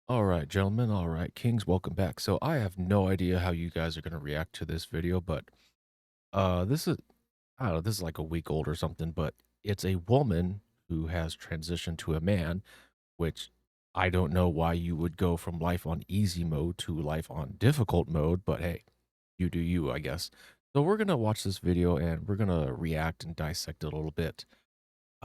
All right, gentlemen. All right, kings, welcome back. So I have no idea how you guys are going to react to this video, but this is I don't know, this is like a week old or something, but it's a woman who has transitioned to a man, which I don't know why you would go from life on easy mode to life on difficult mode, but hey, you do you, I guess. So we're going to watch this video and we're going to react and dissect it a little bit.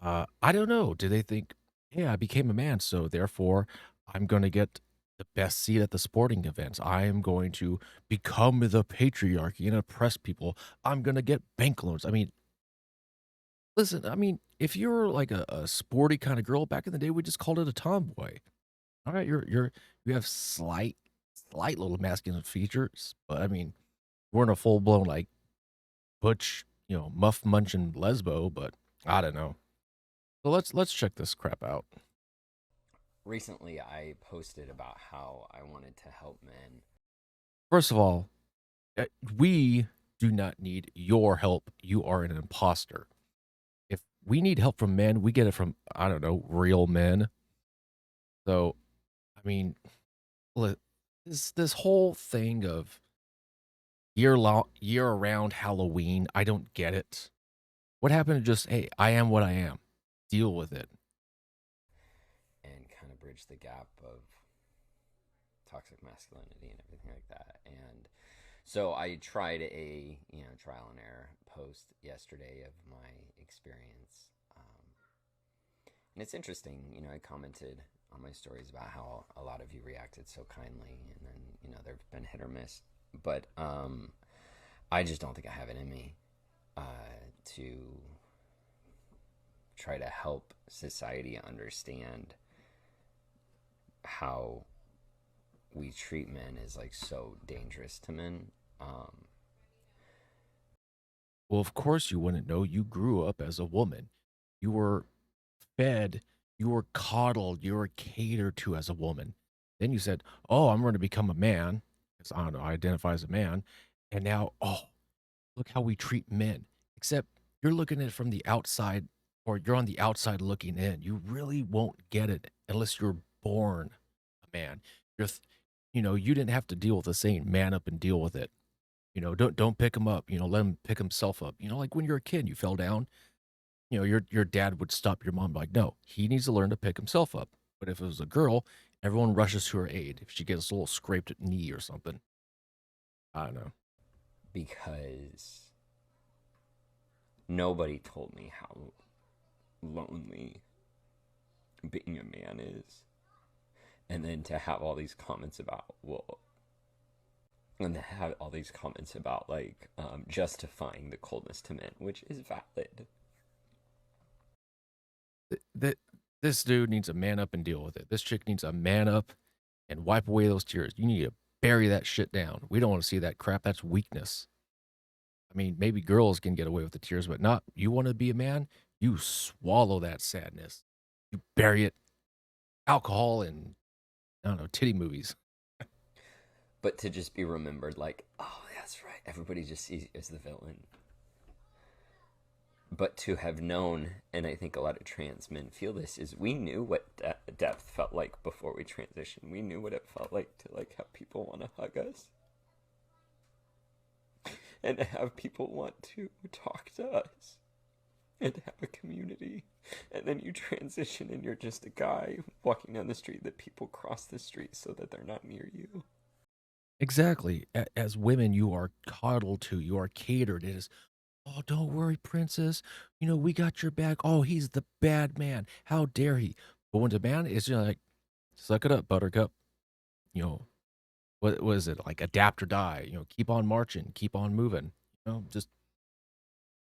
I don't know. Do they think, yeah, I became a man, so therefore I'm going to get the best seat at the sporting events. I am going to become the patriarchy and oppress people. I'm going to get bank loans. I mean, listen, I mean, if you're like a sporty kind of girl back in the day, we just called it a tomboy. All right, you have slight little masculine features, but I mean, we're in a full blown like butch, muff munching lesbo, but I don't know. So let's check this crap out. Recently, I posted about how I wanted to help men. First of all, we do not need your help. You are an imposter. If we need help from men, we get it from, I don't know, real men. So, I mean, this whole thing of year around Halloween, I don't get it. What happened to just, hey, I am what I am. Deal with it. And kind of bridge the gap of toxic masculinity and everything like that. And so I tried a trial and error post yesterday of my experience, and it's interesting. I commented on my stories about how a lot of you reacted so kindly, and then there've been hit or miss, but I just don't think I have it in me to try to help society understand how we treat men is like so dangerous to men. Well, of course you wouldn't know. You grew up as a woman. You were fed, you were coddled, you were catered to as a woman. Then you said, "Oh, I'm going to become a man," because I don't know, I identify as a man, and now, oh, look how we treat men. Except you're looking at it from the outside, or you're on the outside looking in. You really won't get it unless you're born a man. You're, you didn't have to deal with the saying, "Man up and deal with it." Don't pick him up. Let him pick himself up. Like when you're a kid, you fell down, your dad would stop your mom like, no, he needs to learn to pick himself up. But if it was a girl, everyone rushes to her aid if she gets a little scraped knee or something. I don't know. Because nobody told me how lonely being a man is. And then to have all these comments about, well, and to have all these comments about like justifying the coldness to men, which is valid. That this dude needs to man up and deal with it. This chick needs to man up and wipe away those tears. You need to bury that shit down. We don't want to see that crap. That's weakness. I mean, maybe girls can get away with the tears, but not you. Want to be a man? You swallow that sadness. You bury it. Alcohol and, I don't know, titty movies. But to just be remembered like, oh, that's right, everybody just sees you as the villain. But to have known, and I think a lot of trans men feel this, is we knew what depth felt like before we transitioned. We knew what it felt like to like have people want to hug us and to have people want to talk to us and to have a community. And then you transition and you're just a guy walking down the street that people cross the street so that they're not near you. Exactly. As women, you are coddled to, you are catered. It is, oh, don't worry, princess. We got your back. Oh, he's the bad man. How dare he? But when the man is like, suck it up, buttercup. You know, what was it? Like adapt or die. Keep on marching, keep on moving. Just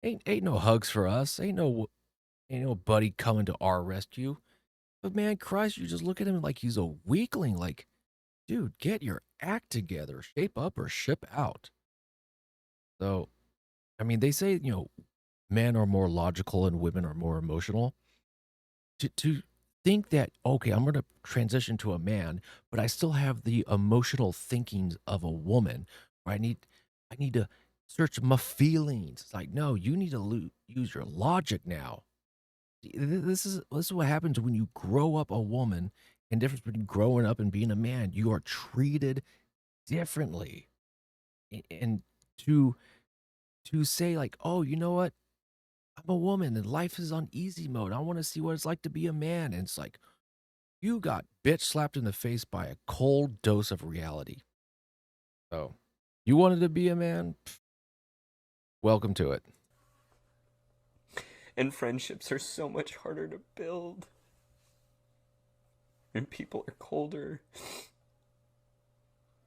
ain't no hugs for us. Ain't no buddy coming to our rescue. But man, Christ, you just look at him like he's a weakling. Like, dude, get your act together, shape up or ship out. So, I mean, they say, men are more logical and women are more emotional. To think that, okay, I'm going to transition to a man, but I still have the emotional thinkings of a woman. Where I need to search my feelings. It's like, no, you need to use your logic now. This is what happens when you grow up a woman and difference between growing up and being a man. You are treated differently. And to say like, "Oh, you know what? I'm a woman and life is on easy mode. I want to see what it's like to be a man." And it's like, you got bitch slapped in the face by a cold dose of reality. So, you wanted to be a man? Pff, welcome to it. And friendships are so much harder to build. And people are colder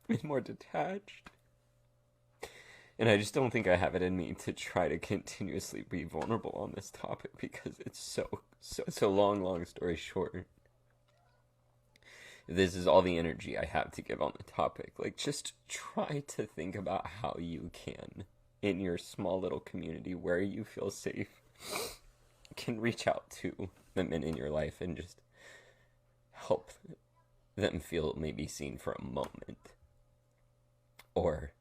and more detached. And I just don't think I have it in me to try to continuously be vulnerable on this topic because it's so long story short. This is all the energy I have to give on the topic. Like, just try to think about how you can, in your small little community where you feel safe, can reach out to the men in your life and just help them feel maybe seen for a moment. Or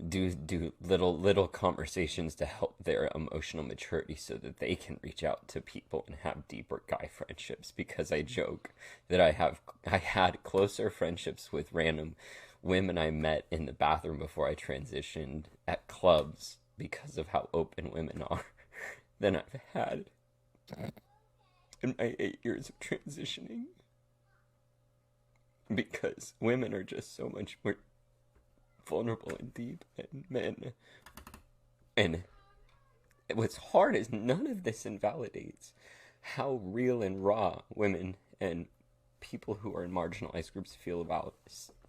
do little conversations to help their emotional maturity so that they can reach out to people and have deeper guy friendships, because I joke that I had closer friendships with random women I met in the bathroom before I transitioned at clubs because of how open women are than I've had in my 8 years of transitioning, because women are just so much more vulnerable and deep than men. And what's hard is none of this invalidates how real and raw women and people who are in marginalized groups feel about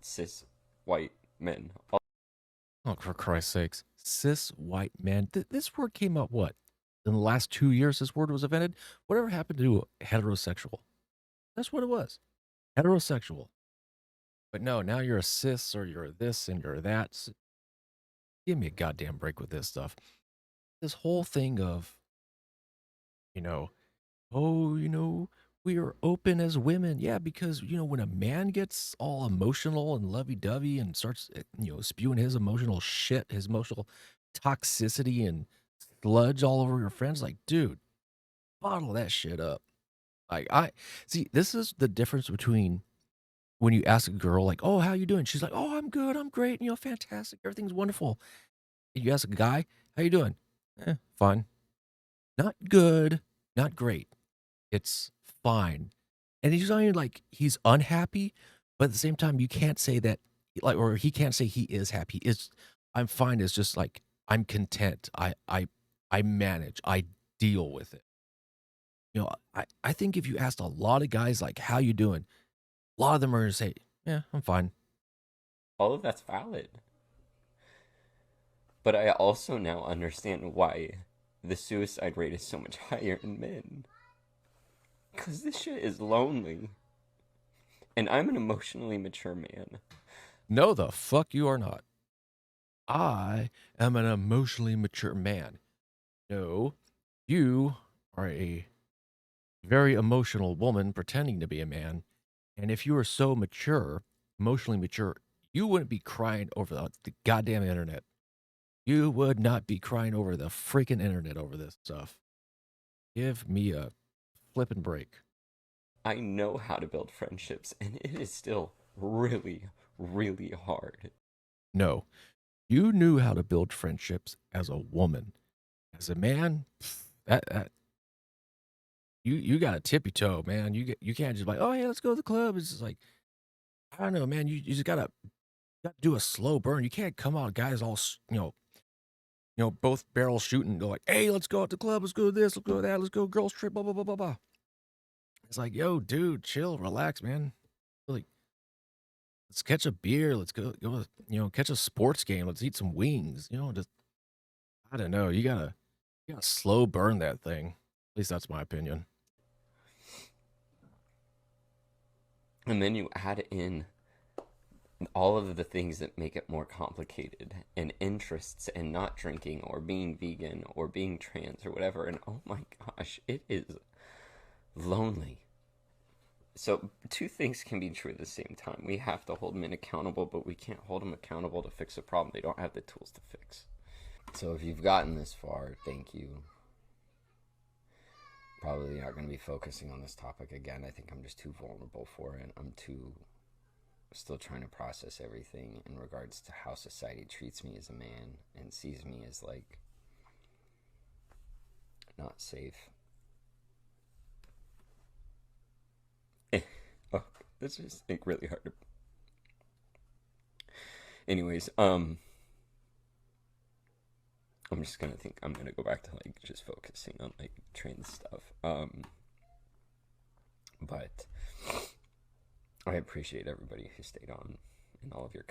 cis white men. Oh, for Christ's sakes. Cis white man. This word came up what? In the last 2 years, this word was invented? Whatever happened to heterosexual? That's what it was. Heterosexual. But no, now you're a cis or you're this and you're that. Give me a goddamn break with this stuff. This whole thing of, you know, oh, we are open as women. Yeah, because, when a man gets all emotional and lovey dovey and starts, spewing his emotional shit, his emotional toxicity and sludge all over your friends, like, dude, bottle that shit up. Like, I see, this is the difference between when you ask a girl, like, oh, how you doing? She's like, oh, I'm good. I'm great. Fantastic. Everything's wonderful. And you ask a guy, how you doing? Fine. Not good. Not great. It's fine. And he's not even like he's unhappy, but at the same time, you can't say that, like, or he can't say he is happy. It's I'm fine. It's just like I'm content. I manage. I deal with it. I think if you asked a lot of guys like, how you doing? A lot of them are gonna say, yeah, I'm fine. All of that's valid. But I also now understand why the suicide rate is so much higher in men. Because this shit is lonely. And I'm an emotionally mature man. No, the fuck you are not. I am an emotionally mature man. No, you are a very emotional woman pretending to be a man. And if you were so mature, emotionally mature, you wouldn't be crying over the goddamn internet. You would not be crying over the freaking internet over this stuff. Give me a flipping break. I know how to build friendships, and it is still really hard. No, you knew how to build friendships as a woman. As a man, that you got a tippy toe, man. You can't just like, oh yeah, let's go to the club. It's just like, I don't know, man. You just gotta do a slow burn. You can't come out guys all both barrels shooting. Go like, hey, let's go out to the club. Let's go to this. Let's go to that. Let's go girls trip. Blah blah blah blah blah. It's like, yo, dude, chill, relax, man. Like, let's catch a beer. Let's go. Catch a sports game. Let's eat some wings. Just I don't know. You gotta slow burn that thing. At least that's my opinion. And then you add in all of the things that make it more complicated, and interests, and not drinking or being vegan or being trans or whatever, and oh my gosh, it is lonely. So two things can be true at the same time. We have to hold men accountable, but we can't hold them accountable to fix a problem they don't have the tools to fix. So if you've gotten this far, thank you. probably not going to be focusing on this topic again. I think I'm just too vulnerable for it. I'm too still trying to process everything in regards to how society treats me as a man and sees me as like not safe. Oh, this is like really hard to. Anyways, I'm just gonna think I'm gonna go back to like just focusing on like train stuff. But I appreciate everybody who stayed on and all of your.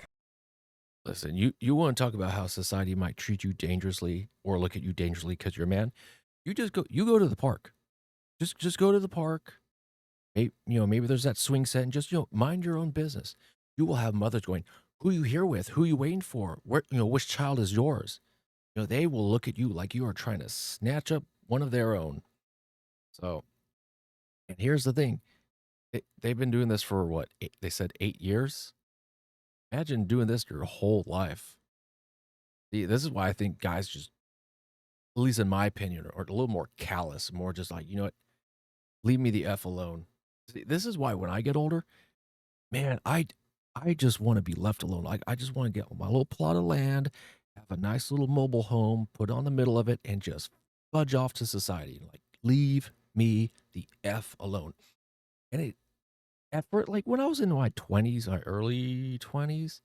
Listen, you want to talk about how society might treat you dangerously or look at you dangerously because you're a man? You go to the park. Just go to the park. Maybe there's that swing set and just mind your own business. You will have mothers going, "Who you here with? Who you waiting for? Where which child is yours?" They will look at you like you are trying to snatch up one of their own. So, and here's the thing: they've been doing this for what? They said 8 years. Imagine doing this your whole life. See, this is why I think guys just, at least in my opinion, are a little more callous, more just like, you know what, leave me the f alone. See, this is why when I get older, man, I just want to be left alone. I just want to get my little plot of land, have a nice little mobile home, put on the middle of it, and just fudge off to society. Like, leave me the f alone. And at first, like when I was in my 20s, my early 20s,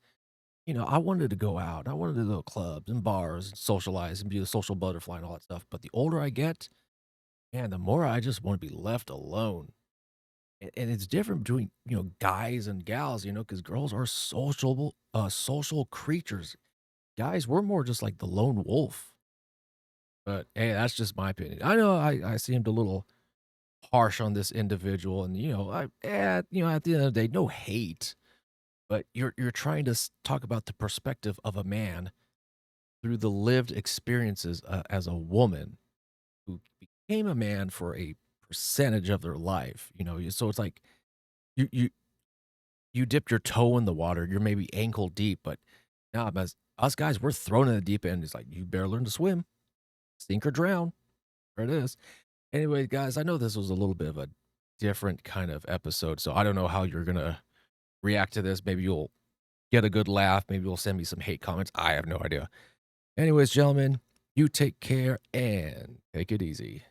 I wanted to go out. I wanted to go to clubs and bars and socialize and be a social butterfly and all that stuff. But the older I get, man, the more I just want to be left alone. And it's different between, guys and gals, because girls are social creatures. Guys, we're more just like the lone wolf. But hey, that's just my opinion. I know I seemed a little harsh on this individual, and at the end of the day, no hate, but you're trying to talk about the perspective of a man through the lived experiences as a woman who became a man for a percentage of their life. So it's like you you you dipped your toe in the water, you're maybe ankle deep, but now as us guys, we're thrown in the deep end. It's like you better learn to swim, sink or drown. There it is. Anyway, guys, I know this was a little bit of a different kind of episode, so I don't know how you're gonna react to this. Maybe you'll get a good laugh. Maybe you'll send me some hate comments. I have no idea. Anyways, gentlemen, you take care and take it easy.